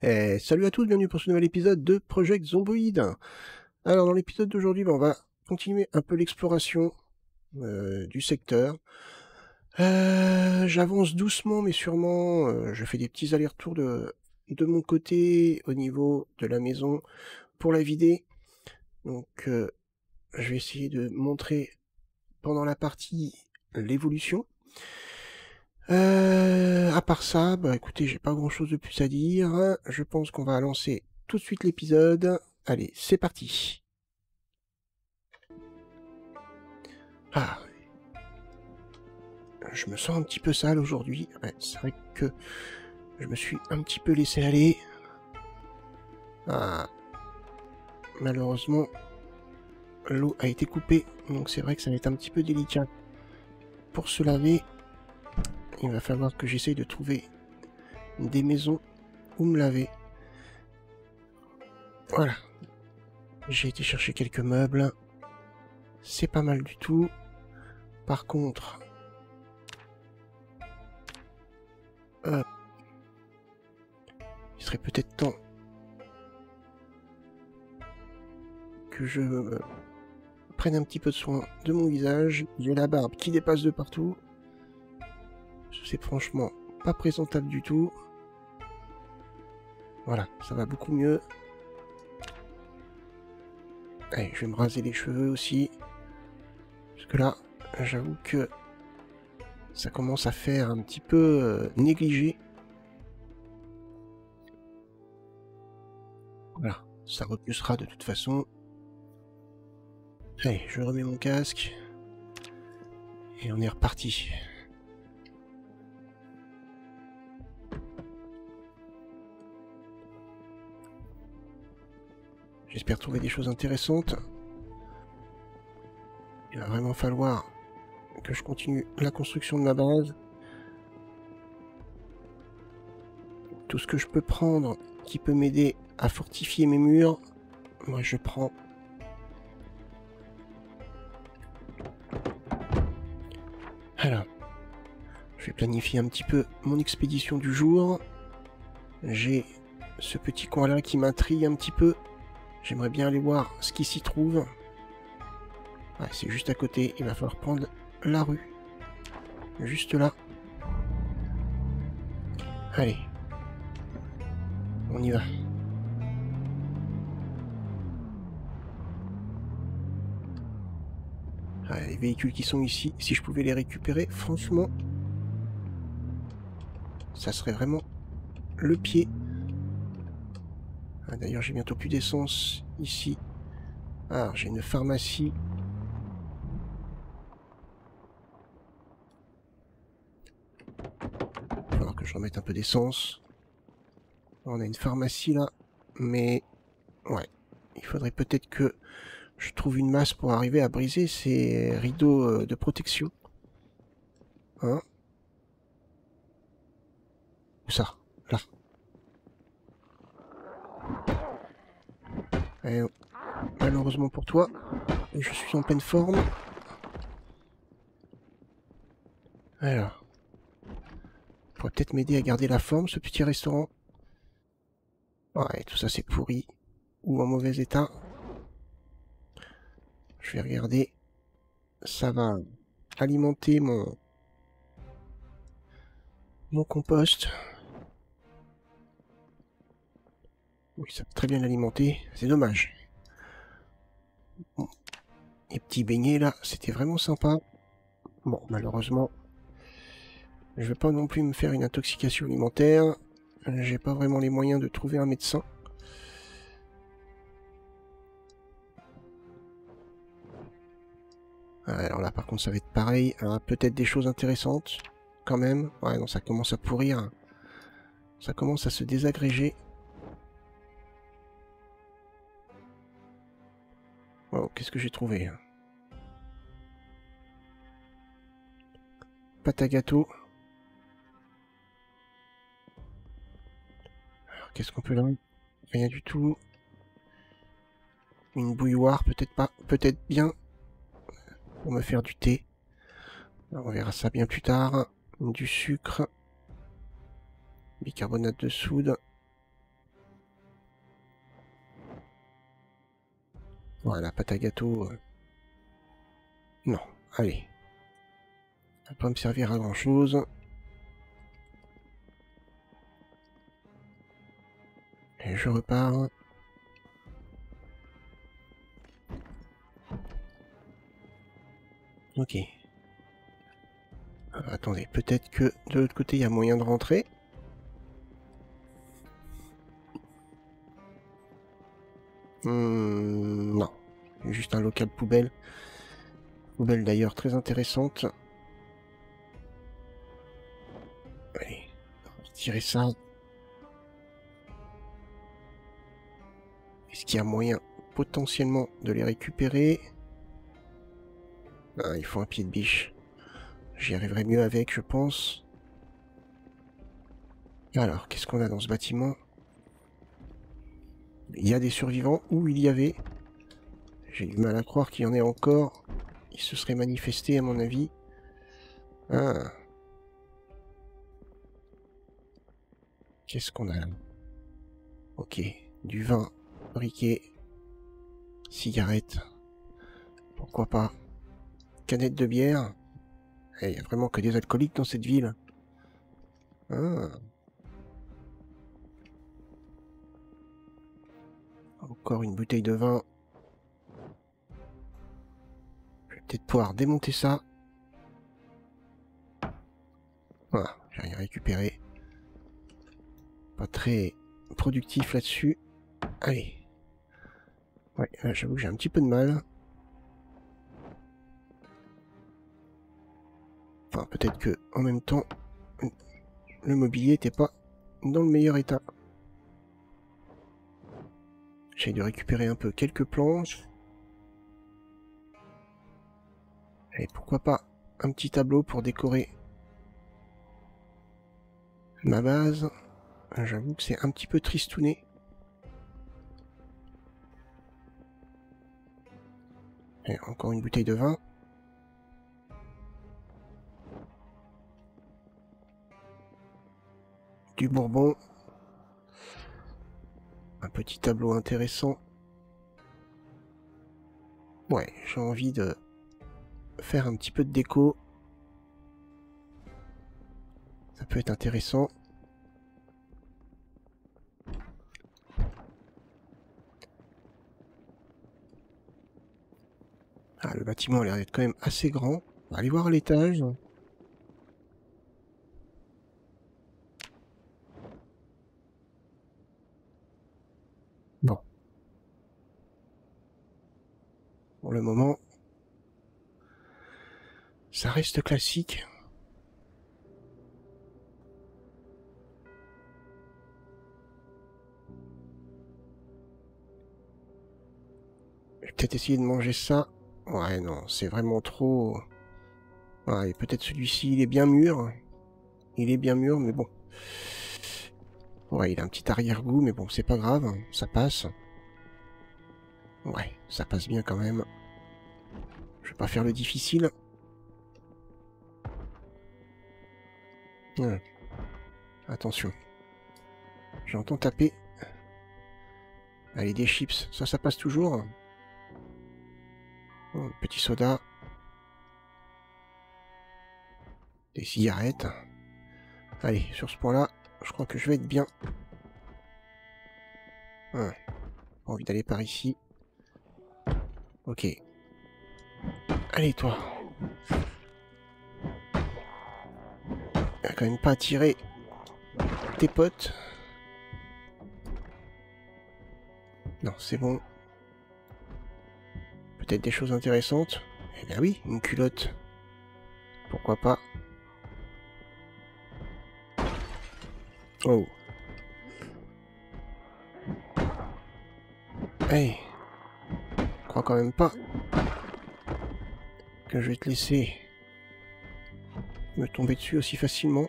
Salut à tous, bienvenue pour ce nouvel épisode de Project Zomboid. Alors dans l'épisode d'aujourd'hui, on va continuer un peu l'exploration du secteur. J'avance doucement mais sûrement, je fais des petits allers-retours de mon côté au niveau de la maison pour la vider. Donc je vais essayer de montrer pendant la partie l'évolution. À part ça, bah écoutez, j'ai pas grand chose de plus à dire. Je pense qu'on va lancer tout de suite l'épisode. Allez, c'est parti. Ah, je me sens un petit peu sale aujourd'hui. Ouais, c'est vrai que je me suis un petit peu laissé aller. Ah, malheureusement, l'eau a été coupée, donc c'est vrai que ça va être un petit peu délicat. Pour se laver, il va falloir que j'essaye de trouver des maisons où me laver. Voilà. J'ai été chercher quelques meubles. C'est pas mal du tout. Par contre, il serait peut-être temps que je prenne un petit peu de soin de mon visage. J'ai la barbe qui dépasse de partout. C'est franchement pas présentable du tout. Voilà, ça va beaucoup mieux. Allez, je vais me raser les cheveux aussi. Parce que là, j'avoue que ça commence à faire un petit peu négligé. Voilà, ça repoussera de toute façon. Allez, je remets mon casque. Et on est reparti. J'espère trouver des choses intéressantes. Il va vraiment falloir que je continue la construction de ma base. Tout ce que je peux prendre qui peut m'aider à fortifier mes murs, moi je prends. Alors, je vais planifier un petit peu mon expédition du jour. J'ai ce petit coin là qui m'intrigue un petit peu. J'aimerais bien aller voir ce qui s'y trouve. Ouais, c'est juste à côté, il va falloir prendre la rue. Juste là. Allez. On y va. Ah, les véhicules qui sont ici, si je pouvais les récupérer, franchement, ça serait vraiment le pied. Ah, d'ailleurs, j'ai bientôt plus d'essence ici. Alors, j'ai une pharmacie. Il va falloir que je remette un peu d'essence. On a une pharmacie là, mais ouais, il faudrait peut-être que je trouve une masse pour arriver à briser ces rideaux de protection. Hein? Où ça? Là. Et malheureusement pour toi, je suis en pleine forme. Alors, pourrait peut-être m'aider à garder la forme, ce petit restaurant. Ouais, tout ça c'est pourri ou en mauvais état. Je vais regarder. Ça va alimenter mon compost. Oui, ça peut très bien l'alimenter. C'est dommage. Bon. Les petits beignets là, c'était vraiment sympa. Bon, malheureusement, je vais pas non plus me faire une intoxication alimentaire. J'ai pas vraiment les moyens de trouver un médecin. Alors là, par contre, ça va être pareil. Peut-être des choses intéressantes, quand même. Ouais, non, ça commence à pourrir. Ça commence à se désagréger. Oh, qu'est-ce que j'ai trouvé? Pâte à gâteau. Alors, qu'est-ce qu'on peut là? Rien du tout. Une bouilloire, peut-être pas. Peut-être bien. Pour me faire du thé. Alors, on verra ça bien plus tard. Du sucre. Bicarbonate de soude. Voilà, pâte à gâteau. Non, allez. Ça va pas me servir à grand chose. Et je repars. Ok. Attendez, peut-être que de l'autre côté, il y a moyen de rentrer. Non. Juste un local poubelle. Poubelle d'ailleurs très intéressante. Allez, on va retirer ça. Est-ce qu'il y a moyen potentiellement de les récupérer? Ah, il faut un pied de biche. J'y arriverai mieux avec, je pense. Alors, qu'est-ce qu'on a dans ce bâtiment? Il y a des survivants, ou il y avait. J'ai du mal à croire qu'il y en ait encore. Ils se seraient manifestés, à mon avis. Ah. Qu'est-ce qu'on a là? Ok, du vin, briquet, cigarette. Pourquoi pas? Canette de bière. Il n'y a vraiment que des alcooliques dans cette ville. Ah. Encore une bouteille de vin. Je vais peut-être pouvoir démonter ça. Voilà, j'ai rien récupéré. Pas très productif là-dessus. Allez. Ouais, là j'avoue que j'ai un petit peu de mal. Enfin, peut-être que en même temps, le mobilier n'était pas dans le meilleur état. J'essaie de récupérer un peu quelques planches. Et pourquoi pas un petit tableau pour décorer ma base. J'avoue que c'est un petit peu tristouné. Et encore une bouteille de vin. Du bourbon. Un petit tableau intéressant. Ouais, j'ai envie de faire un petit peu de déco. Ça peut être intéressant. Ah, le bâtiment a l'air d'être quand même assez grand. On va aller voir à l'étage. Bon. Pour le moment, ça reste classique. Je vais peut-être essayer de manger ça. Ouais, non, c'est vraiment trop... Ouais, peut-être celui-ci, il est bien mûr. Il est bien mûr, mais bon. Ouais, il a un petit arrière-goût, mais bon, c'est pas grave, ça passe. Ouais, ça passe bien quand même. Je vais pas faire le difficile. Attention. J'entends taper. Allez, des chips, ça passe toujours. Oh, petit soda. Des cigarettes. Allez, sur ce point-là, je crois que je vais être bien. Pas envie d'aller par ici. Ok. Allez, toi. Il va quand même pas attirer tes potes. Non, c'est bon. Peut-être des choses intéressantes. Eh bien oui, une culotte. Pourquoi pas. Oh. Hey. Je crois quand même pas que je vais te laisser me tomber dessus aussi facilement.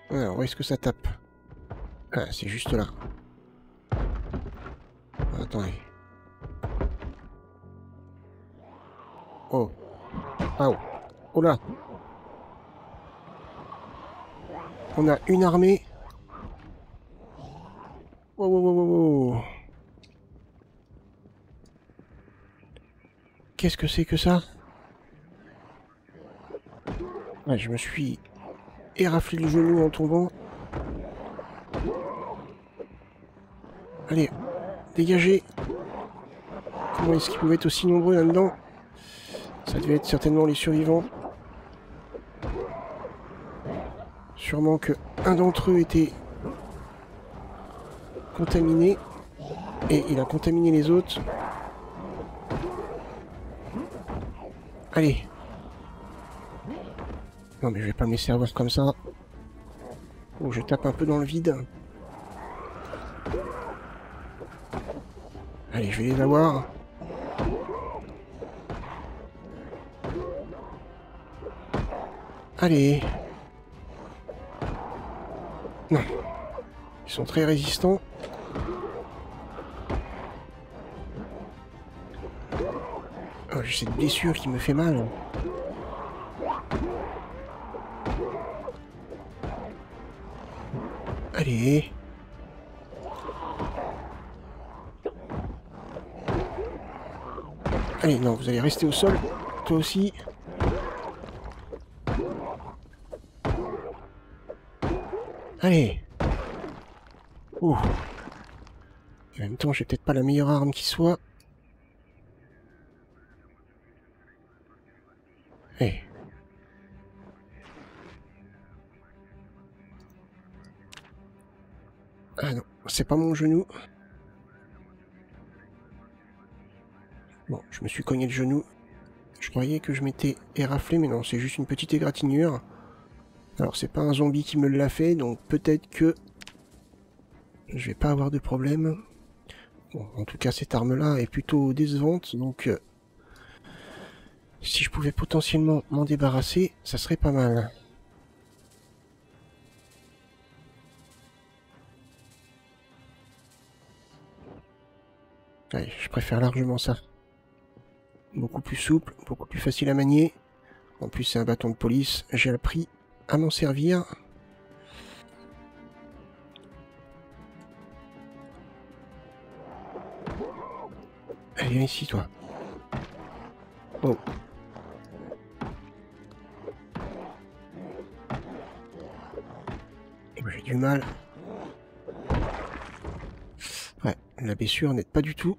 Alors, où est-ce que ça tape? Ah, c'est juste là. Attendez. Oh. Ah oh. Oh là. On a une armée. Oh, oh, oh, oh, oh. qu'est-ce que c'est que ça? Ouais, je me suis éraflé le genou en tombant. Allez, dégagez. Comment est-ce qu'ils pouvaient être aussi nombreux là-dedans? Ça devait être certainement les survivants. Sûrement que un d'entre eux était contaminé. Et il a contaminé les autres. Allez. Non mais je vais pas me laisser avoir comme ça. Oh, je tape un peu dans le vide. Allez, je vais les avoir. Allez. Non. Ils sont très résistants. Oh, j'ai cette blessure qui me fait mal. Allez. Allez, non, vous allez rester au sol. Toi aussi. Allez. Ouh. En même temps, j'ai peut-être pas la meilleure arme qui soit. Allez. Ah non, c'est pas mon genou. Bon, je me suis cogné le genou. Je croyais que je m'étais éraflé, mais non, c'est juste une petite égratignure. Alors, c'est pas un zombie qui me l'a fait, donc peut-être que je vais pas avoir de problème. Bon, en tout cas, cette arme-là est plutôt décevante, donc si je pouvais potentiellement m'en débarrasser, ça serait pas mal. Allez, je préfère largement ça. Beaucoup plus souple, beaucoup plus facile à manier. En plus, c'est un bâton de police. J'ai appris à m'en servir. Allez, viens ici, toi. Oh. J'ai du mal. Ouais, la blessure n'aide pas du tout.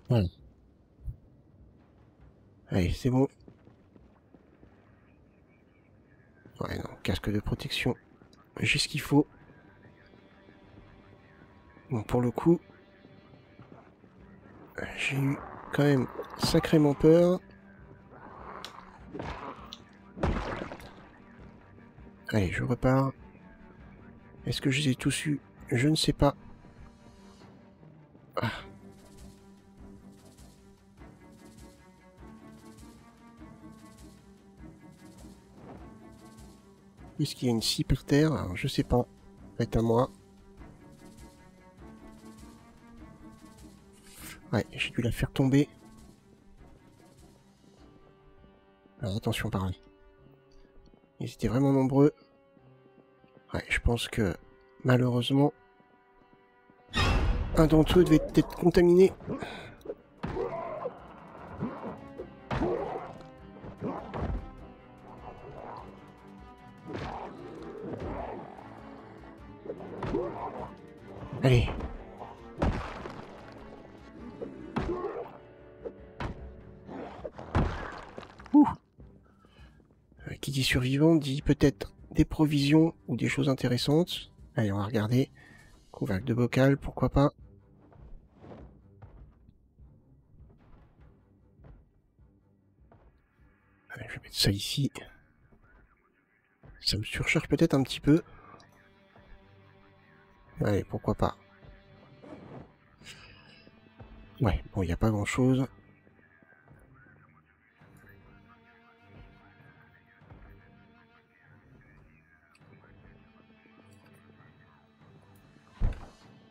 Voilà. Allez, c'est bon. Ouais, non, casque de protection. J'ai ce qu'il faut. Bon, pour le coup, j'ai eu quand même sacrément peur. Allez, je repars. Est-ce que je les ai tous eus? Je ne sais pas. Ah. Est-ce qu'il y a une scie par terre? Alors, je sais pas. Ça va être à moi. Ouais, j'ai dû la faire tomber. Alors attention par là. Ils étaient vraiment nombreux. Ouais, je pense que malheureusement, un d'entre eux devait être contaminé. Allez. Ouh. Qui dit survivant dit peut-être des provisions ou des choses intéressantes. Allez, on va regarder. Couvercle de bocal, pourquoi pas. Allez, je vais mettre ça ici. Ça me surcharge peut-être un petit peu. Allez, pourquoi pas. Ouais, bon, il n'y a pas grand-chose.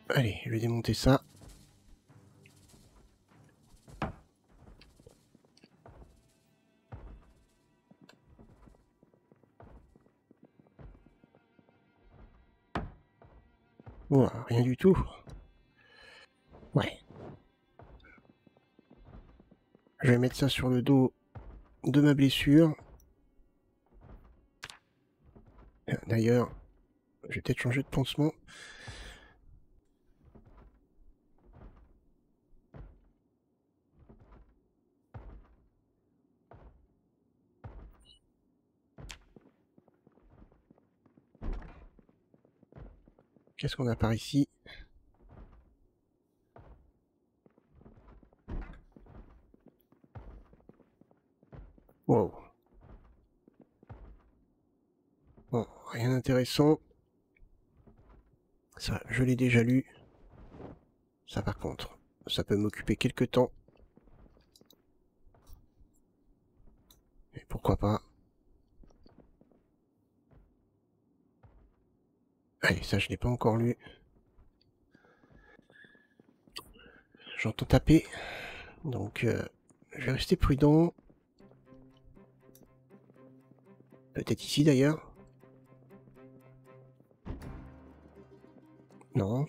Allez, je vais démonter ça. Ouah, rien du tout. Ouais. Je vais mettre ça sur le dos de ma blessure. D'ailleurs, je vais peut-être changer de pansement. Qu'est-ce qu'on a par ici? Wow. Bon, rien d'intéressant. Ça, je l'ai déjà lu. Ça, par contre, ça peut m'occuper quelques temps. Et pourquoi pas. Allez, ça, je l'ai pas encore lu. J'entends taper. Donc, je vais rester prudent. Peut-être ici, d'ailleurs. Non.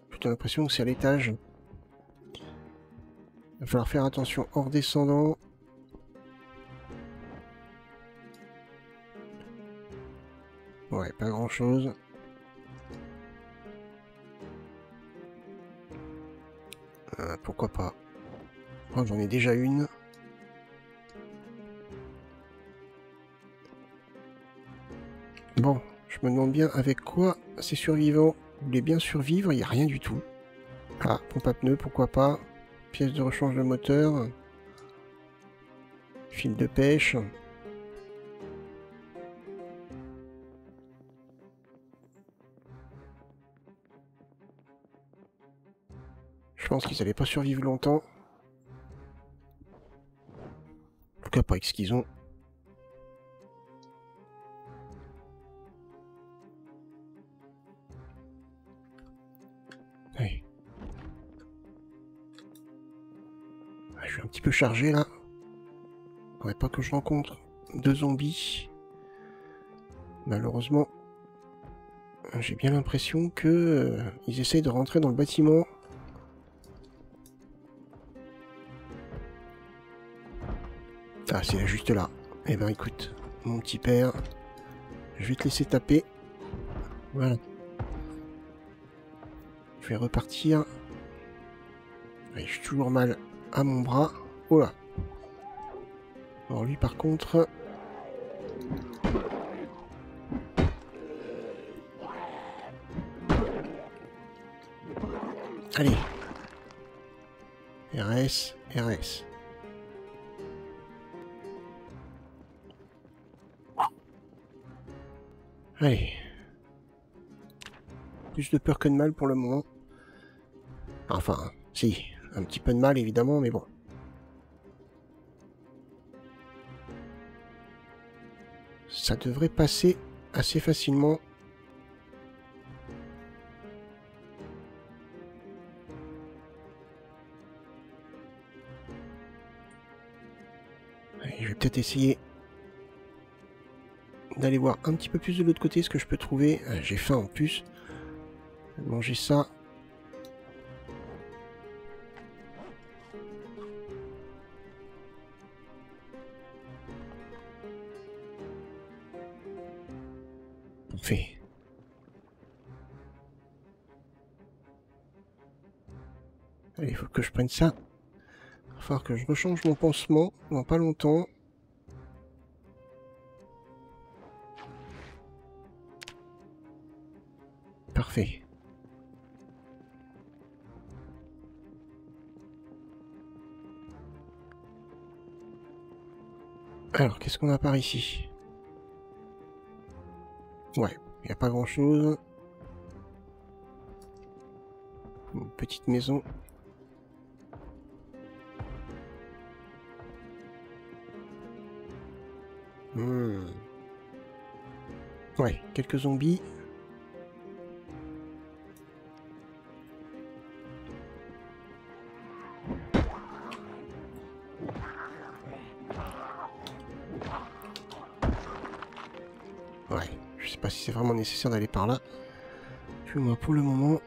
Plutôt l'impression que c'est à l'étage. Il va falloir faire attention en redescendant. Ouais, pas grand chose. Pourquoi pas. Oh, j'en ai déjà une. Bon, je me demande bien avec quoi ces survivants voulaient bien survivre, il n'y a rien du tout. Ah, pompe à pneus, pourquoi pas. Pièce de rechange de moteur. Fil de pêche. Je pense qu'ils n'allaient pas survivre longtemps. En tout cas, pas avec ce qu'ils ont. Allez. Je suis un petit peu chargé là. Faudrait pas que je rencontre 2 zombies. Malheureusement, j'ai bien l'impression que ils essayent de rentrer dans le bâtiment. Ah, c'est juste là. Eh ben écoute, mon petit père, je vais te laisser taper. Voilà. Je vais repartir. Allez, je suis toujours mal à mon bras. Oh là. Alors lui par contre... Allez. RS, RS. Allez. Plus de peur que de mal pour le moment. Enfin, si. Un petit peu de mal évidemment, mais bon. Ça devrait passer assez facilement. Allez, je vais peut-être essayer d'aller voir un petit peu plus de l'autre côté ce que je peux trouver. J'ai faim en plus. Je vais manger ça. Parfait. Allez, il faut que je prenne ça. Il va falloir que je rechange mon pansement dans pas longtemps. Parfait. Alors, qu'est-ce qu'on a par ici? Ouais, il n'y a pas grand-chose. Une petite maison. Ouais, quelques zombies. forcément nécessaire d'aller par là. Puis moi, pour le moment...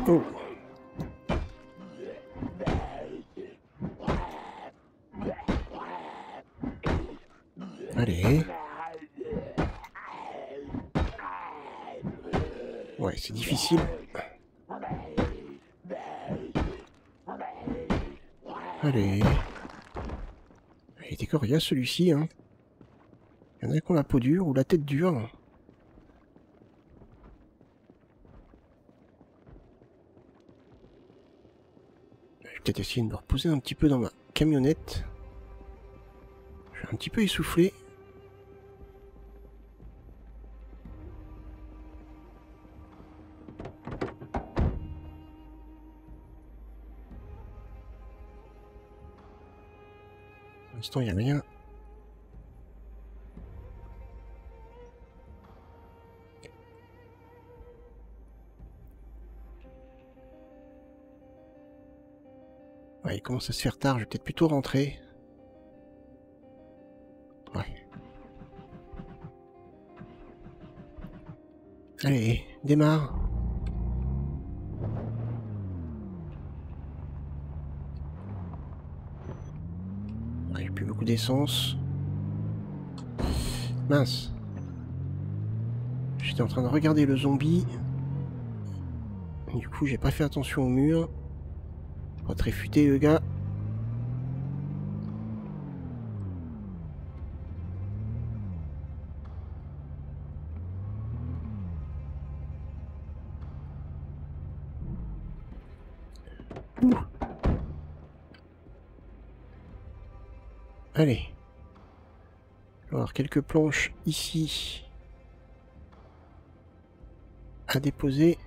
Oh! Allez. Ouais, c'est difficile. Allez. Il était coriace celui-ci, hein. Il y en a qui ont la peau dure ou la tête dure. Je vais peut-être essayer de me reposer un petit peu dans ma camionnette. Je suis un petit peu essoufflé. Pour l'instant, il n'y a rien. Ouais, il commence à se faire tard, je vais peut-être plutôt rentrer. Ouais. Allez, démarre. Ouais, j'ai plus beaucoup d'essence. Mince. J'étais en train de regarder le zombie. Du coup, j'ai pas fait attention au mur. Pas très futé, le gars. Ouh. Allez. Je vais avoir quelques planches ici à déposer.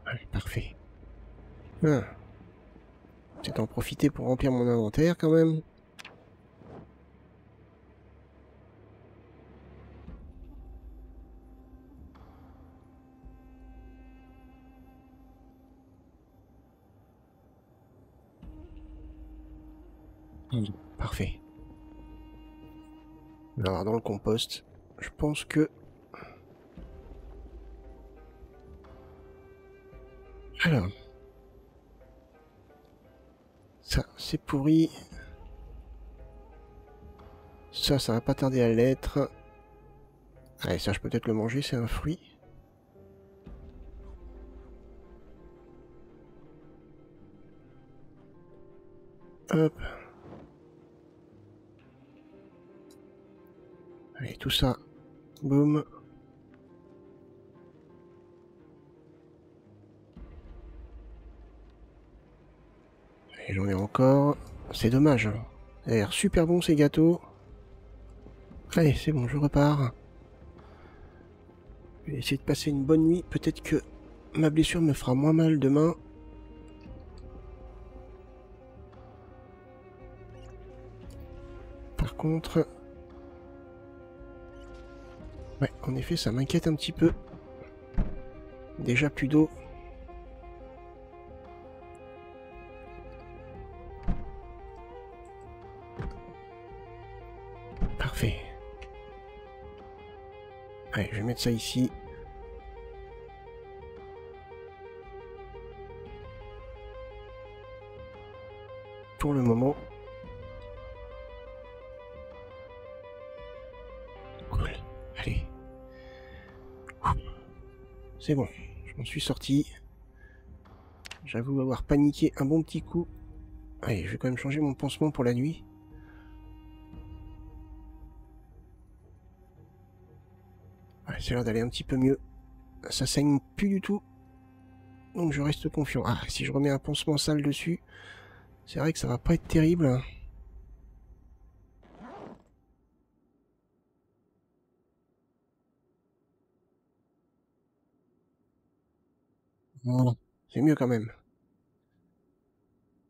Allez, parfait. Ah. Peut-être en profiter pour remplir mon inventaire quand même. Parfait. Alors dans le compost, je pense que... Alors... Ça, c'est pourri. Ça va pas tarder à l'être. Allez, ça, je peux peut-être le manger, c'est un fruit. Hop. Allez, tout ça. Boum. Et j'en ai encore. C'est dommage. Hein. Ça a l'air super bon ces gâteaux. Allez, c'est bon, je repars. Je vais essayer de passer une bonne nuit. Peut-être que ma blessure me fera moins mal demain. Par contre... Ouais, en effet, ça m'inquiète un petit peu. Déjà plus d'eau. Parfait. Allez, je vais mettre ça ici. Pour le moment. Cool. Allez. C'est bon, je m'en suis sorti. J'avoue avoir paniqué un bon petit coup. Allez, je vais quand même changer mon pansement pour la nuit. Ouais, ça a l'air d'aller un petit peu mieux. Ça saigne plus du tout. Donc je reste confiant. Ah, si je remets un pansement sale dessus, c'est vrai que ça va pas être terrible. Bon, c'est mieux quand même.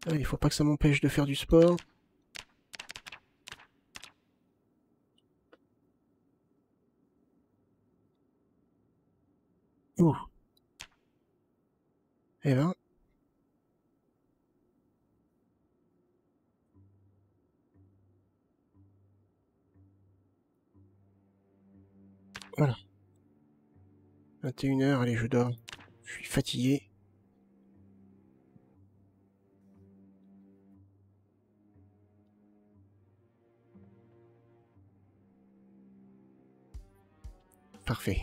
Ah, il faut pas que ça m'empêche de faire du sport. Ouh. Eh ben... Voilà. 21h, allez, je dors. Je suis fatigué. Parfait.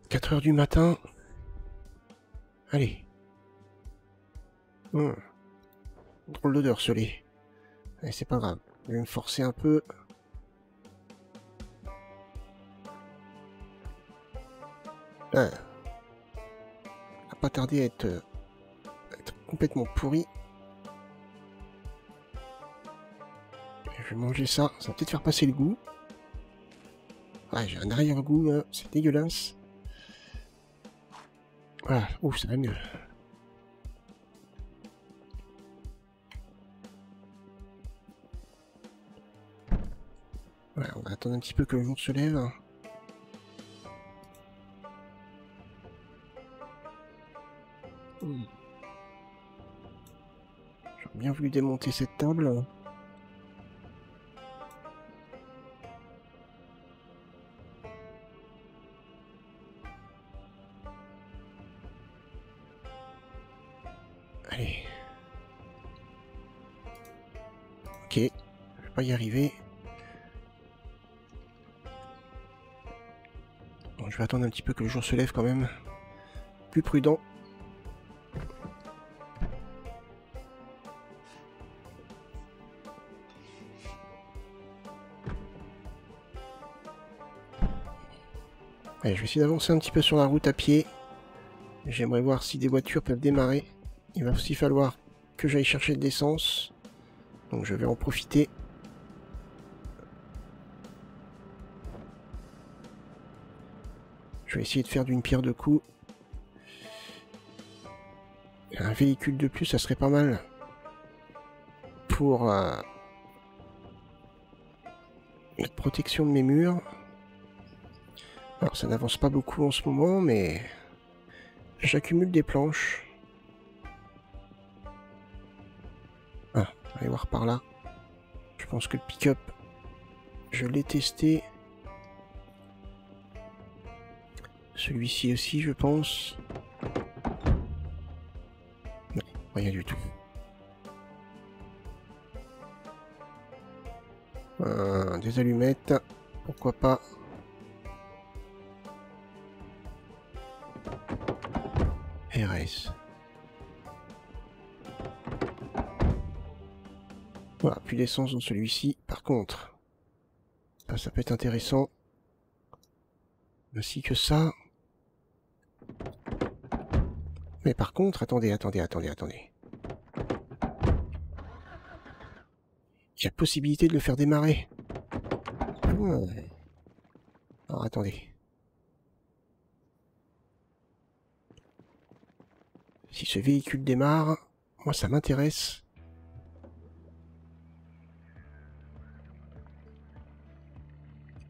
4h du matin. Allez. Drôle d'odeur, ce lait. Allez, c'est pas grave. Je vais me forcer un peu. Ah. Ça va pas tarder à être complètement pourri. Je vais manger ça. Ça va peut-être faire passer le goût. Ouais, j'ai un arrière-goût, hein. C'est dégueulasse. Voilà. Ouf, ça va mieux. Voilà, on va attendre un petit peu que le jour se lève. J'aurais bien voulu démonter cette table. Allez. Ok. Je vais pas y arriver. Bon, je vais attendre un petit peu que le jour se lève quand même. Plus prudent. Allez, je vais essayer d'avancer un petit peu sur la route à pied. J'aimerais voir si des voitures peuvent démarrer. Il va aussi falloir que j'aille chercher de l'essence. Donc je vais en profiter. Je vais essayer de faire d'une pierre deux coups. Un véhicule de plus, ça serait pas mal. Pour la protection de mes murs. Alors ça n'avance pas beaucoup en ce moment, mais j'accumule des planches. Ah, allez voir par là. Je pense que le pick-up, je l'ai testé. Celui-ci aussi, je pense. Non, rien du tout. Des allumettes, pourquoi pas. RS. Voilà, plus d'essence dans celui-ci. Par contre, ça peut être intéressant. Ainsi que ça. Mais par contre, attendez. Il y a possibilité de le faire démarrer. Alors attendez. Si ce véhicule démarre, moi ça m'intéresse.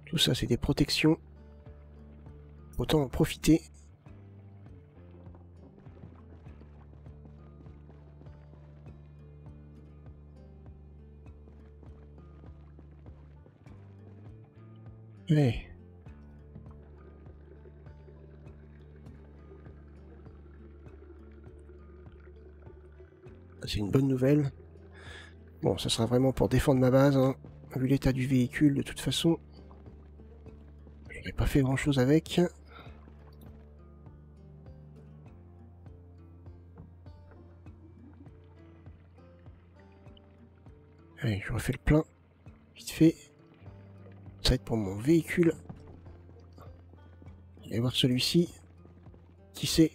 Tout ça c'est des protections. Autant en profiter. Ouais. C'est une bonne nouvelle. Bon, ça sera vraiment pour défendre ma base, hein. Vu l'état du véhicule, de toute façon, j'aurais pas fait grand chose avec. Allez, je refais le plein. Vite fait. Ça va être pour mon véhicule. Allez voir celui-ci. Qui c'est?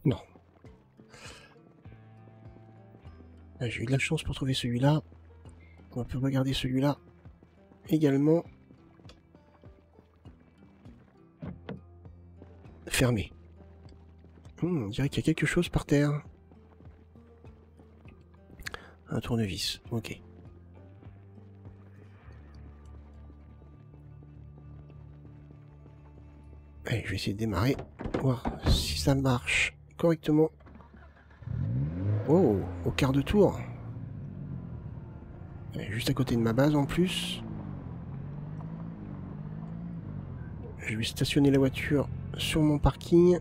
Non. Ah, j'ai eu de la chance pour trouver celui-là. On peut regarder celui-là également. Fermé. On dirait qu'il y a quelque chose par terre. Un tournevis, ok. Allez, je vais essayer de démarrer. voir si ça marche correctement. Oh, au quart de tour. Juste à côté de ma base en plus. Je vais stationner la voiture sur mon parking.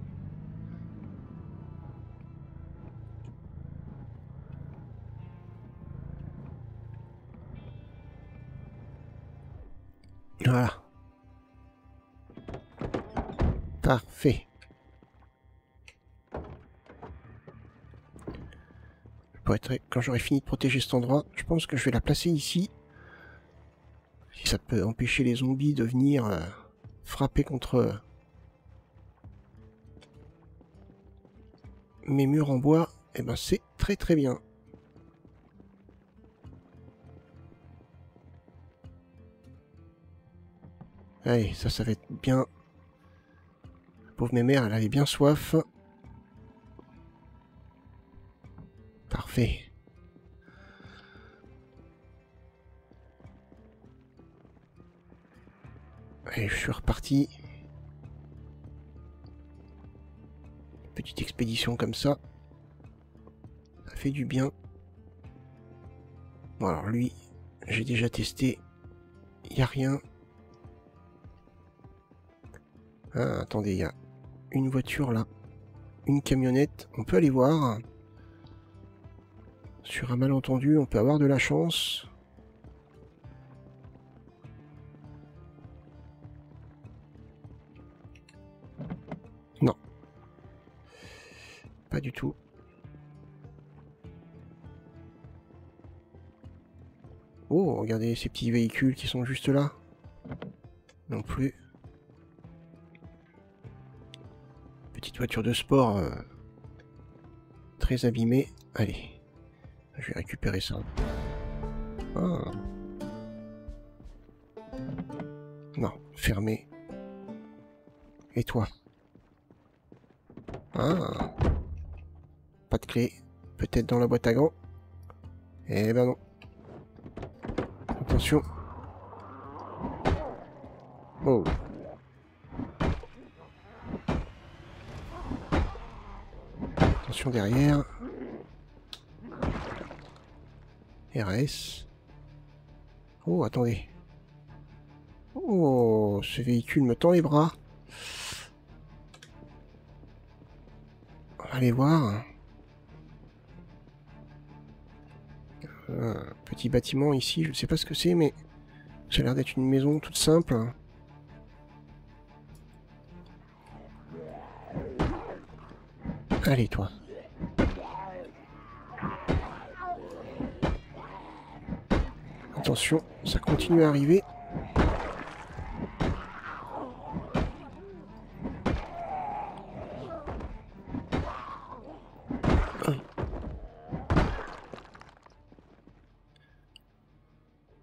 Voilà. Parfait. Quand j'aurai fini de protéger cet endroit, je pense que je vais la placer ici. Si ça peut empêcher les zombies de venir frapper contre mes murs en bois, eh ben c'est très très bien. Allez, ça va être bien. La pauvre mémère, elle avait bien soif. Parfait. Allez, je suis reparti. Petite expédition comme ça. Ça fait du bien. Bon alors lui, j'ai déjà testé. Il n'y a rien. Ah, attendez, il y a une voiture là. Une camionnette. On peut aller voir. Sur un malentendu, on peut avoir de la chance. Non. Pas du tout. Oh, regardez ces petits véhicules qui sont juste là. Non plus. Petite voiture de sport très abîmée. Allez, je vais récupérer ça. Ah. Non, fermé. Et toi? Ah. Pas de clé. Peut-être dans la boîte à gants. Eh ben non. Attention. Oh. Attention derrière. RS. Oh, attendez. Oh, ce véhicule me tend les bras. On va aller voir. Un petit bâtiment ici, je ne sais pas ce que c'est, mais ça a l'air d'être une maison toute simple. Allez, toi. Attention, ça continue à arriver.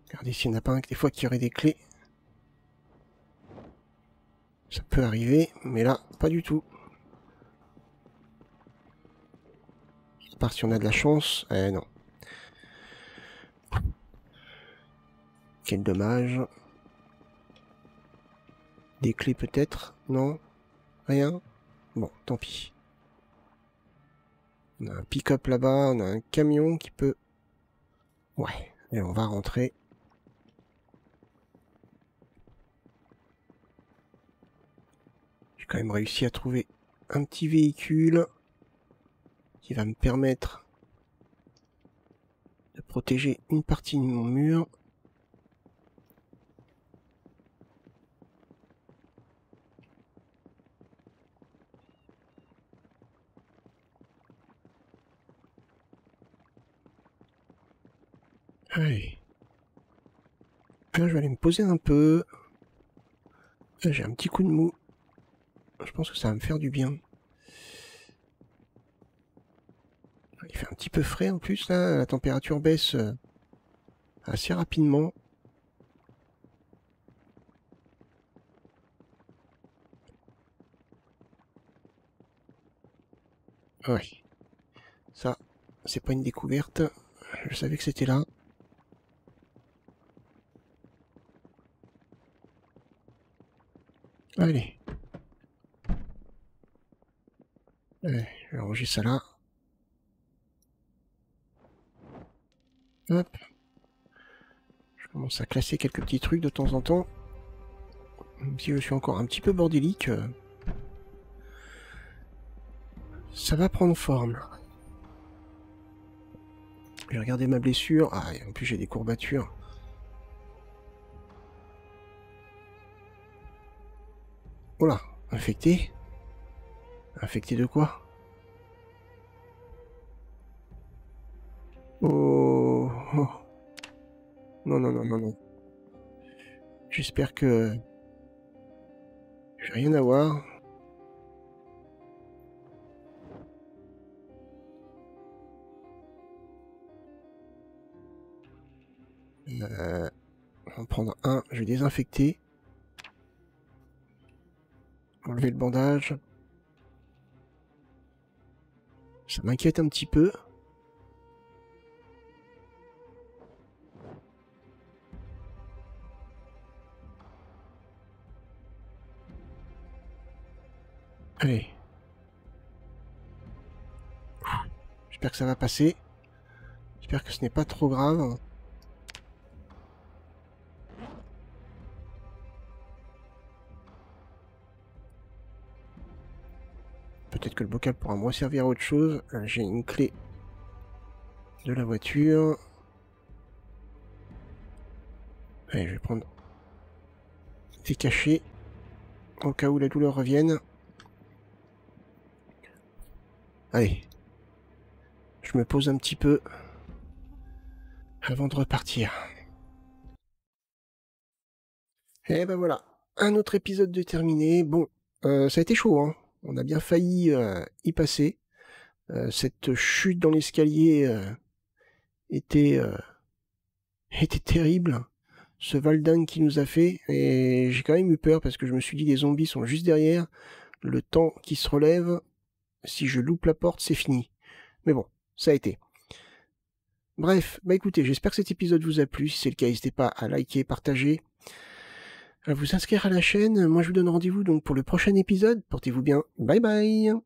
Regardez s'il n'y en a pas un des fois qui aurait des clés. Ça peut arriver, mais là, pas du tout. À part si on a de la chance. Eh non. Quel dommage. Des clés peut-être? Non? Rien? Bon, tant pis. On a un pick-up là-bas, on a un camion qui peut... Ouais, et on va rentrer. J'ai quand même réussi à trouver un petit véhicule qui va me permettre de protéger une partie de mon mur. Allez. Là, je vais aller me poser un peu. Là, j'ai un petit coup de mou. Je pense que ça va me faire du bien. Il fait un petit peu frais en plus, là. La température baisse assez rapidement. Ouais. Ça, c'est pas une découverte. Je savais que c'était là. Allez. Allez, je vais ranger ça là. Hop. Je commence à classer quelques petits trucs de temps en temps. Même si je suis encore un petit peu bordélique, ça va prendre forme. Je vais regarder ma blessure. Ah, et en plus j'ai des courbatures. Oh là, infecté. Infecté de quoi? Oh, oh. Non, non, non, non, non. J'espère que je vais rien avoir. On va en prendre un. Je vais désinfecter. Enlever le bandage. Ça m'inquiète un petit peu. Allez. J'espère que ça va passer. J'espère que ce n'est pas trop grave. Peut-être que le bocal pourra me servir à autre chose. J'ai une clé de la voiture. Allez, je vais prendre des cachets au cas où la douleur revienne. Allez, je me pose un petit peu avant de repartir. Et ben voilà, un autre épisode de terminé. Bon, ça a été chaud, hein. On a bien failli y passer. Cette chute dans l'escalier était terrible. Ce Valdin qui nous a fait, et j'ai quand même eu peur parce que je me suis dit les zombies sont juste derrière. Le temps qui se relève, si je loupe la porte, c'est fini. Mais bon, ça a été. Bref, bah écoutez, j'espère que cet épisode vous a plu. Si c'est le cas, n'hésitez pas à liker, partager, à vous inscrire à la chaîne. Moi, je vous donne rendez-vous donc pour le prochain épisode. Portez-vous bien. Bye bye.